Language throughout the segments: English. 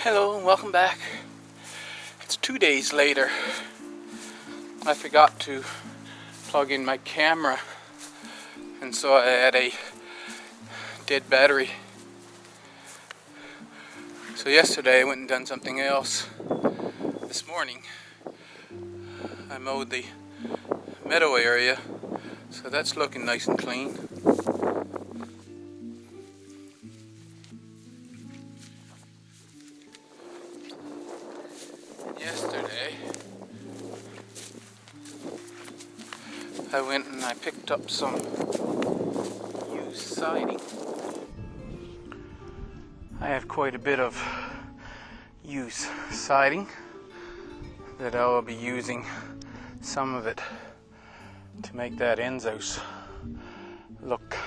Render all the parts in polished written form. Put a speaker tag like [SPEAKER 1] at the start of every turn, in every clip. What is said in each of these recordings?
[SPEAKER 1] Hello and welcome back. It's 2 days later. I forgot to plug in my camera, and so I had a dead battery. So yesterday I went and done something else. This morning I mowed the meadow area, so that's looking nice and clean. Yesterday I went and I picked up some used siding. I have quite a bit of used siding that I will be using some of it to make that ends house look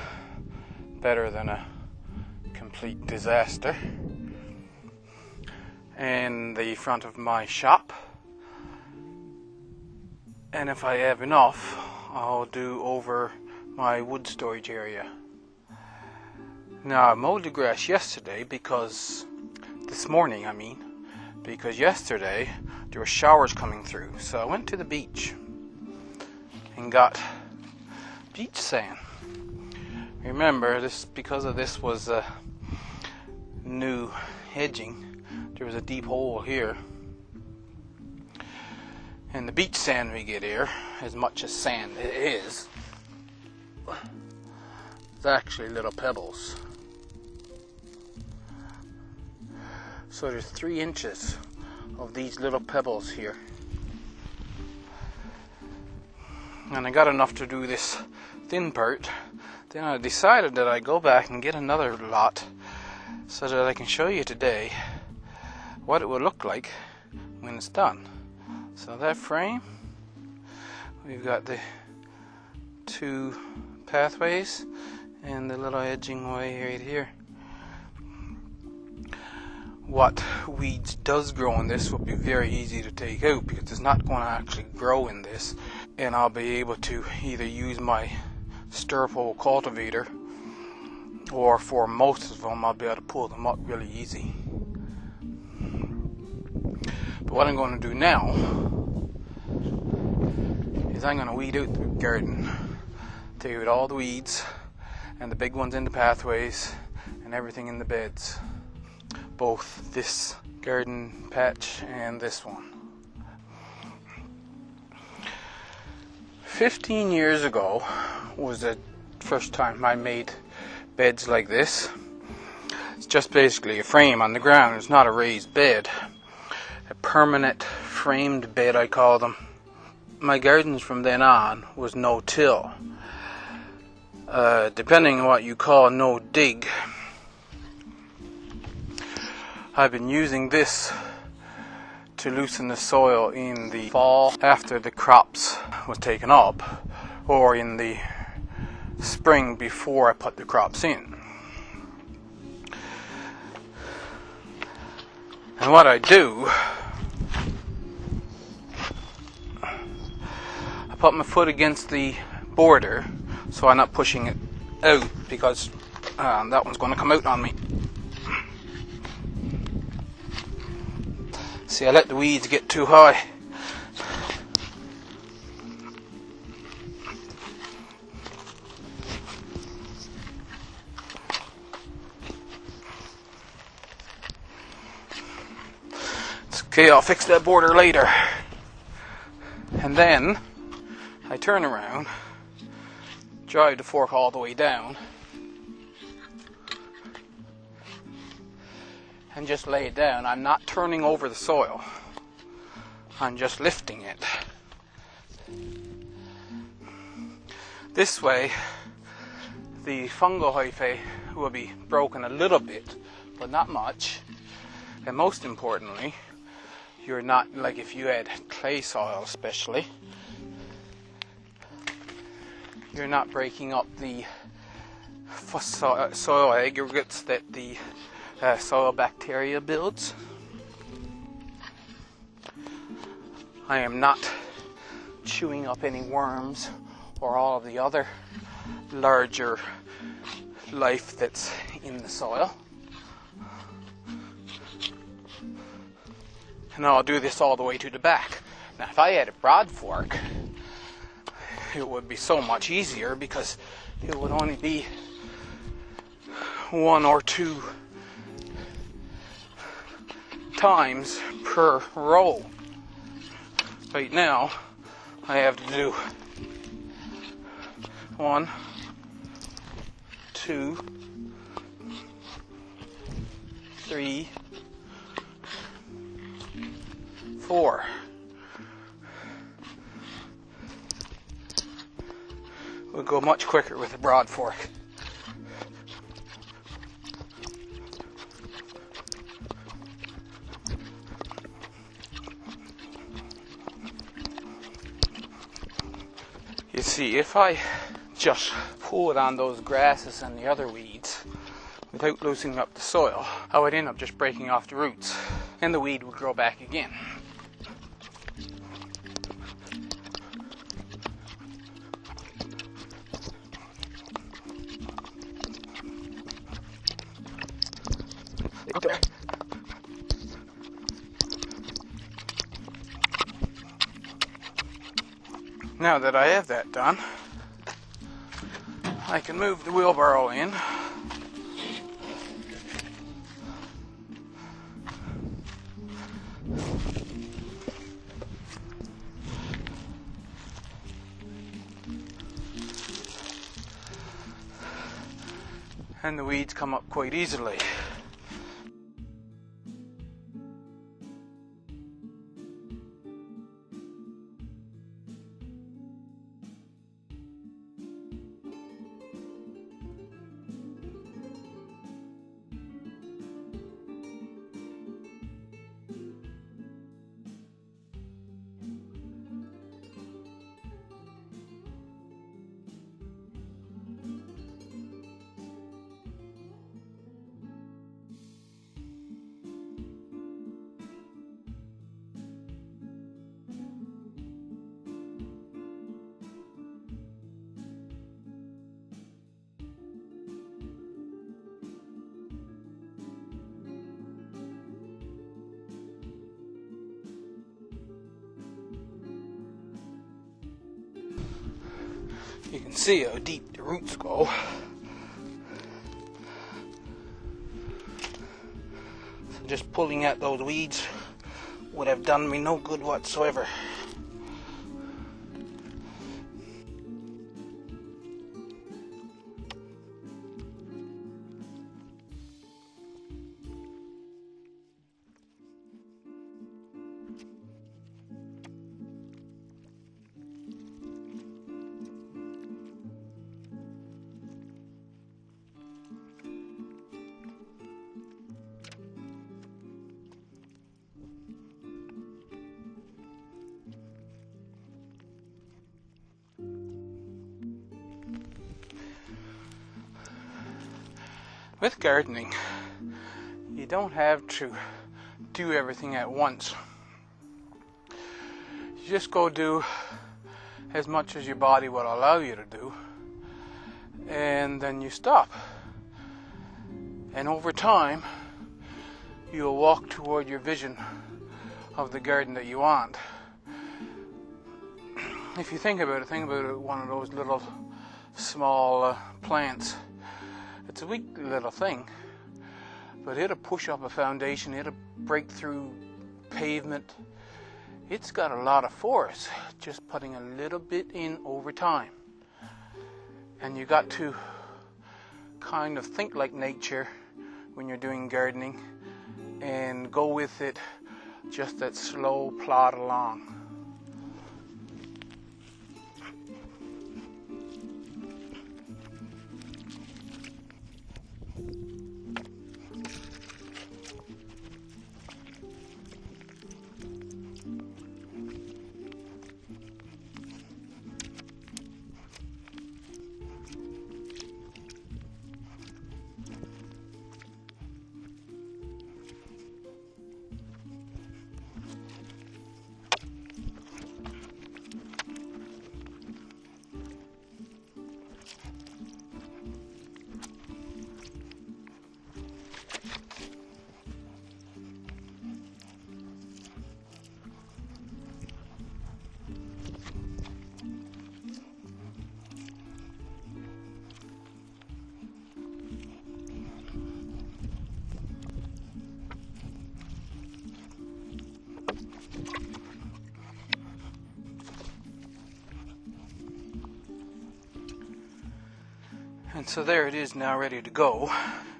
[SPEAKER 1] better than a complete disaster. And the front of my shop, and if I have enough, I'll do over my wood storage area. Now I mowed the grass yesterday because yesterday there were showers coming through, so I went to the beach and got beach sand. Remember, because this was a new hedging, there was a deep hole here, and the beach sand we get here, as much as sand it is, it's actually little pebbles. So there's 3 inches of these little pebbles here, and I got enough to do this thin part. Then I decided that I'd go back and get another lot so that I can show you today what it will look like when it's done. So that frame, we've got the 2 pathways and the little edging way right here. What weeds does grow in this will be very easy to take out because it's not going to actually grow in this, and I'll be able to either use my stir pole cultivator, or for most of them I'll be able to pull them up really easy. But what I'm going to do now is I'm going to weed out the garden, take out all the weeds and the big ones in the pathways and everything in the beds, both this garden patch and this one. 15 years ago was the first time I made beds like this. It's just basically a frame on the ground. It's not a raised bed. A permanent framed bed, I call them. My gardens from then on was no-till. Depending on what you call no-dig. I've been using this to loosen the soil in the fall after the crops was taken up, or in the spring before I put the crops in. And what I do, I put my foot against the border so I'm not pushing it out, because that one's going to come out on me. See, I let the weeds get too high. It's okay, I'll fix that border later. And then I turn around, drive the fork all the way down, and just lay it down. I'm not turning over the soil. I'm just lifting it. This way, the fungal hyphae will be broken a little bit, but not much. And most importantly, you're not, like if you had clay soil especially, you're not breaking up the soil aggregates that the soil bacteria builds. I am not chewing up any worms or all of the other larger life that's in the soil. And I'll do this all the way to the back. Now if I had a broad fork, it would be so much easier because it would only be 1 or 2 times per row. Right now I have to do 1, 2, 3, 4. We'll go much quicker with a broad fork. You see, if I just pull it on those grasses and the other weeds without loosening up the soil, I would end up just breaking off the roots and the weed would grow back again. Now that I have that done, I can move the wheelbarrow in. And the weeds come up quite easily. You can see how deep the roots go. So just pulling at those weeds would have done me no good whatsoever. With gardening, you don't have to do everything at once. You just go do as much as your body will allow you to do, and then you stop. And over time, you'll walk toward your vision of the garden that you want. If you think about it, one of those little small plants. It's a weak little thing, but it'll push up a foundation, it'll break through pavement. It's got a lot of force, just putting a little bit in over time. And you got to kind of think like nature when you're doing gardening and go with it, just that slow plod along. And so there it is now, ready to go.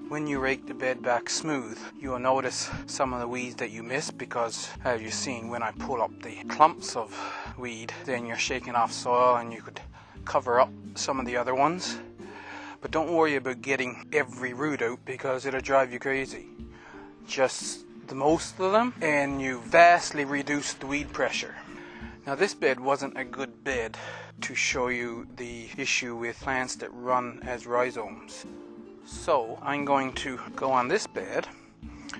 [SPEAKER 1] When you rake the bed back smooth, you'll notice some of the weeds that you missed, because as you've seen, when I pull up the clumps of weed, then you're shaking off soil and you could cover up some of the other ones. But don't worry about getting every root out, because it'll drive you crazy. Just the most of them, and you vastly reduce the weed pressure. Now this bed wasn't a good bed to show you the issue with plants that run as rhizomes. So I'm going to go on this bed.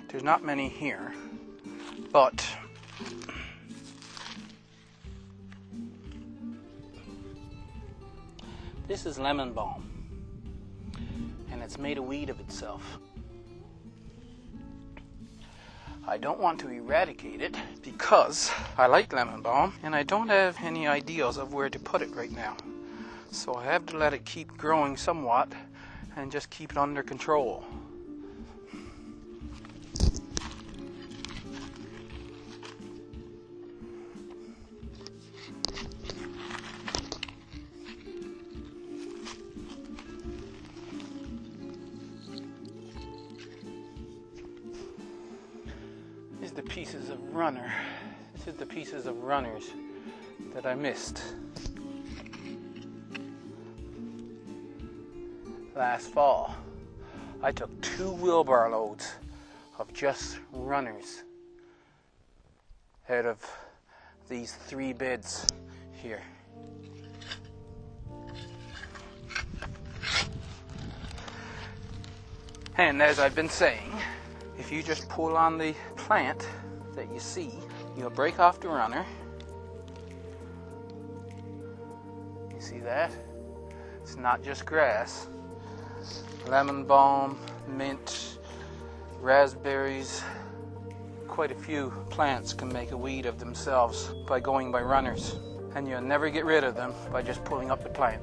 [SPEAKER 1] There's not many here, but this is lemon balm, and it's made a weed of itself. I don't want to eradicate it because I like lemon balm and I don't have any ideas of where to put it right now. So I have to let it keep growing somewhat and just keep it under control. The pieces of runner. This is the pieces of runners that I missed last fall. I took 2 wheelbarrow loads of just runners out of these 3 beds here. And as I've been saying, if you just pull on the plant that you see, you'll break off the runner. You see that? It's not just grass. Lemon balm, mint, raspberries. Quite a few plants can make a weed of themselves by going by runners. And you'll never get rid of them by just pulling up the plant.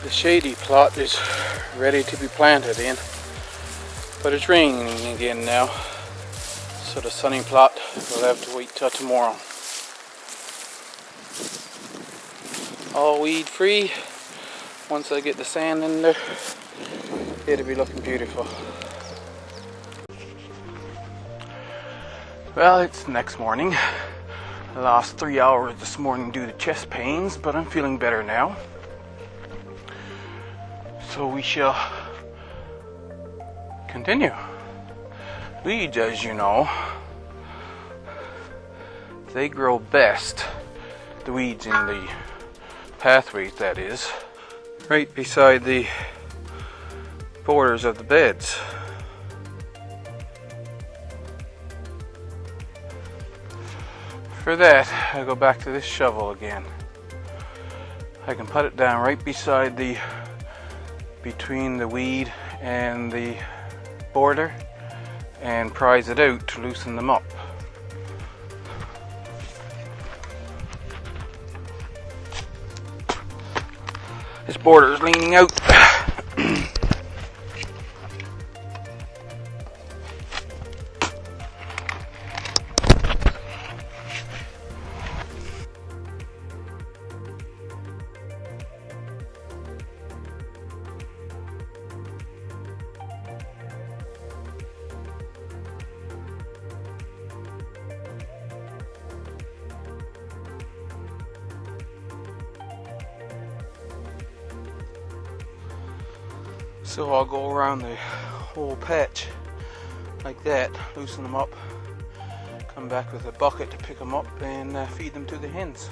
[SPEAKER 1] The shady plot is ready to be planted in, but it's raining again now, so the sunny plot will have to wait till tomorrow. All weed free. Once I get the sand in there, it'll be looking beautiful. Well, it's the next morning. I lost 3 hours this morning due to chest pains, but I'm feeling better now. So we shall continue. Weeds, as you know, they grow best, the weeds in the pathways, that is, right beside the borders of the beds. For that, I go back to this shovel again. I can put it down right beside between the weed and the border and prise it out to loosen them up. This border is leaning out. So I'll go around the whole patch like that, loosen them up, come back with a bucket to pick them up and feed them to the hens.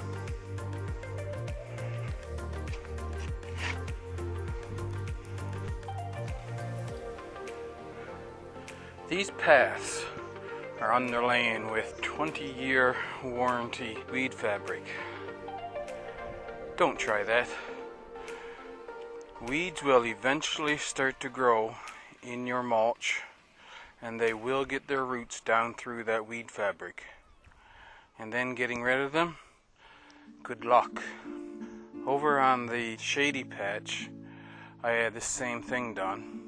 [SPEAKER 1] These paths are underlain with 20-year warranty weed fabric. Don't try that. Weeds will eventually start to grow in your mulch, and they will get their roots down through that weed fabric. And then getting rid of them, good luck. Over on the shady patch, I had the same thing done.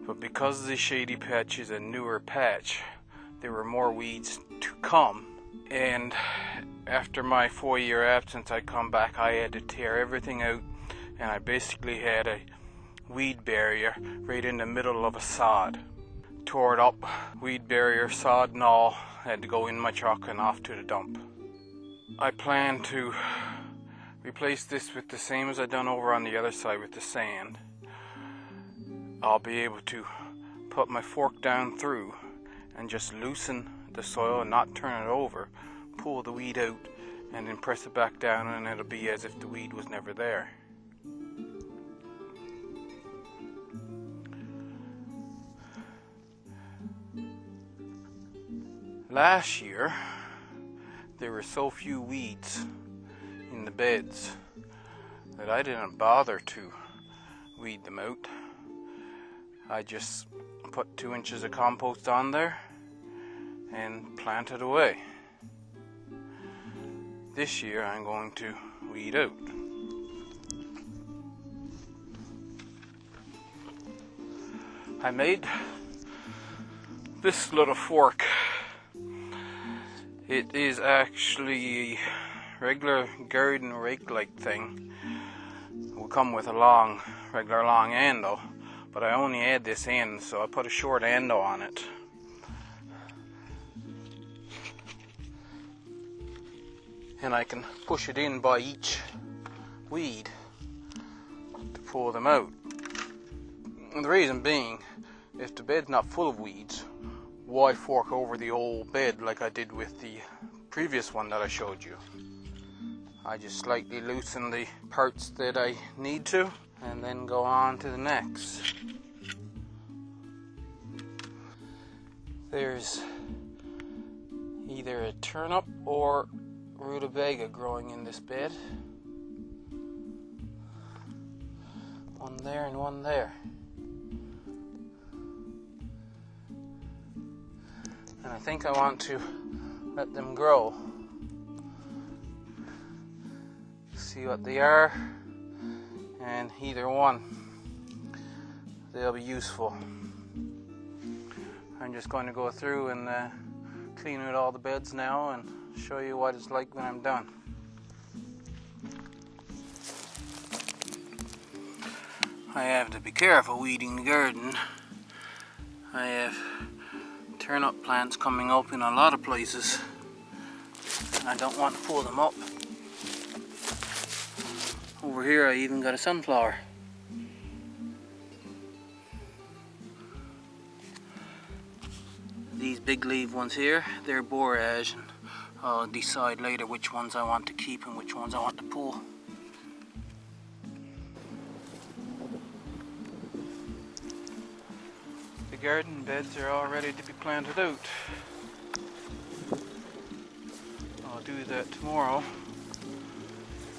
[SPEAKER 1] But because the shady patch is a newer patch, there were more weeds to come. And after my 4-year absence, I come back, I had to tear everything out, and I basically had a weed barrier right in the middle of a sod. Tore it up, weed barrier, sod and all, had to go in my truck and off to the dump. I plan to replace this with the same as I done over on the other side with the sand. I'll be able to put my fork down through and just loosen the soil and not turn it over, pull the weed out, and then press it back down, and it'll be as if the weed was never there. Last year, there were so few weeds in the beds that I didn't bother to weed them out. I just put 2 inches of compost on there and planted away. This year I'm going to weed out. I made this little fork. It is actually a regular garden rake like thing. It will come with a regular long handle, but I only had this end, so I put a short handle on it. And I can push it in by each weed to pull them out. And the reason being, if the bed's not full of weeds, why fork over the old bed like I did with the previous one that I showed you? I just slightly loosen the parts that I need to, and then go on to the next. There's either a turnip or rutabaga growing in this bed. One there and one there. And I think I want to let them grow. See what they are, and either one, they'll be useful. I'm just going to go through and clean out all the beds now and show you what it's like when I'm done. I have to be careful weeding the garden. I have turnip plants coming up in a lot of places, and I don't want to pull them up. Over here I even got a sunflower. These big leaf ones here, they're borage, and I'll decide later which ones I want to keep and which ones I want to pull. The garden beds are all ready to be planted out. I'll do that tomorrow.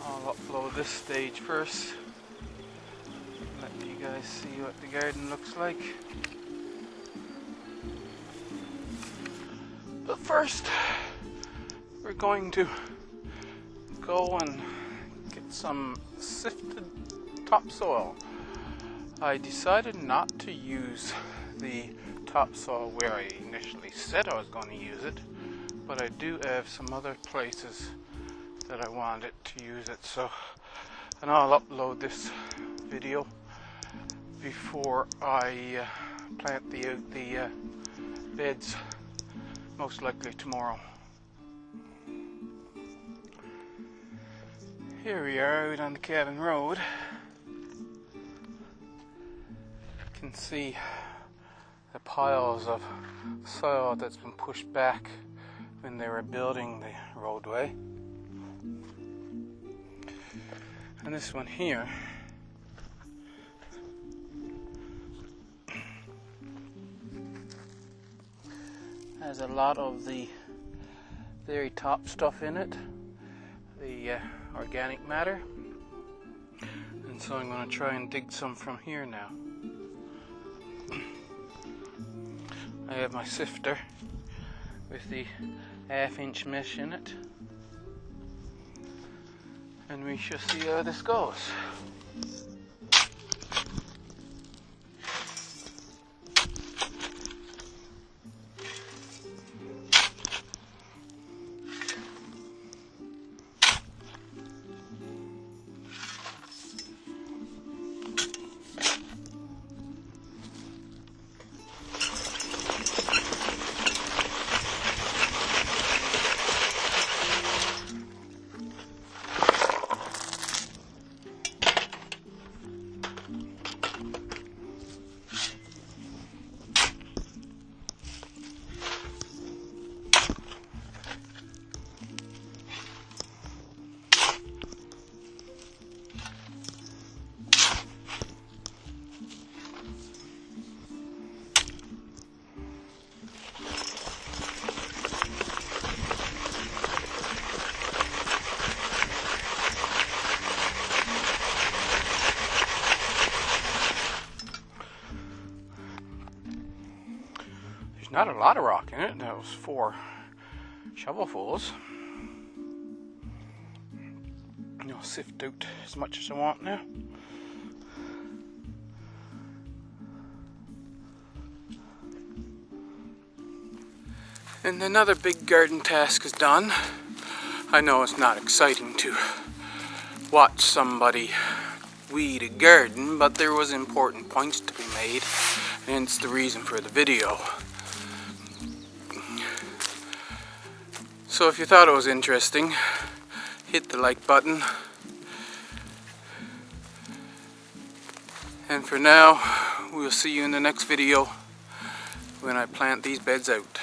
[SPEAKER 1] I'll upload this stage first, let you guys see what the garden looks like. But first, we're going to go and get some sifted topsoil. I decided not to use the topsoil where I initially said I was going to use it, but I do have some other places that I wanted to use it, so, and I'll upload this video before I plant the beds, most likely tomorrow. Here we are out on the cabin road. You can see the piles of soil that's been pushed back when they were building the roadway. And this one here has a lot of the very top stuff in it. The organic matter. And so I'm going to try and dig some from here now. I have my sifter with the 1/2-inch mesh in it, and we shall see how this goes. Not a lot of rock in it. That was 4 shovelfuls. I'll sift out as much as I want now. And another big garden task is done. I know it's not exciting to watch somebody weed a garden, but there was important points to be made, and it's the reason for the video. So if you thought it was interesting, hit the like button. And for now, we'll see you in the next video when I plant these beds out.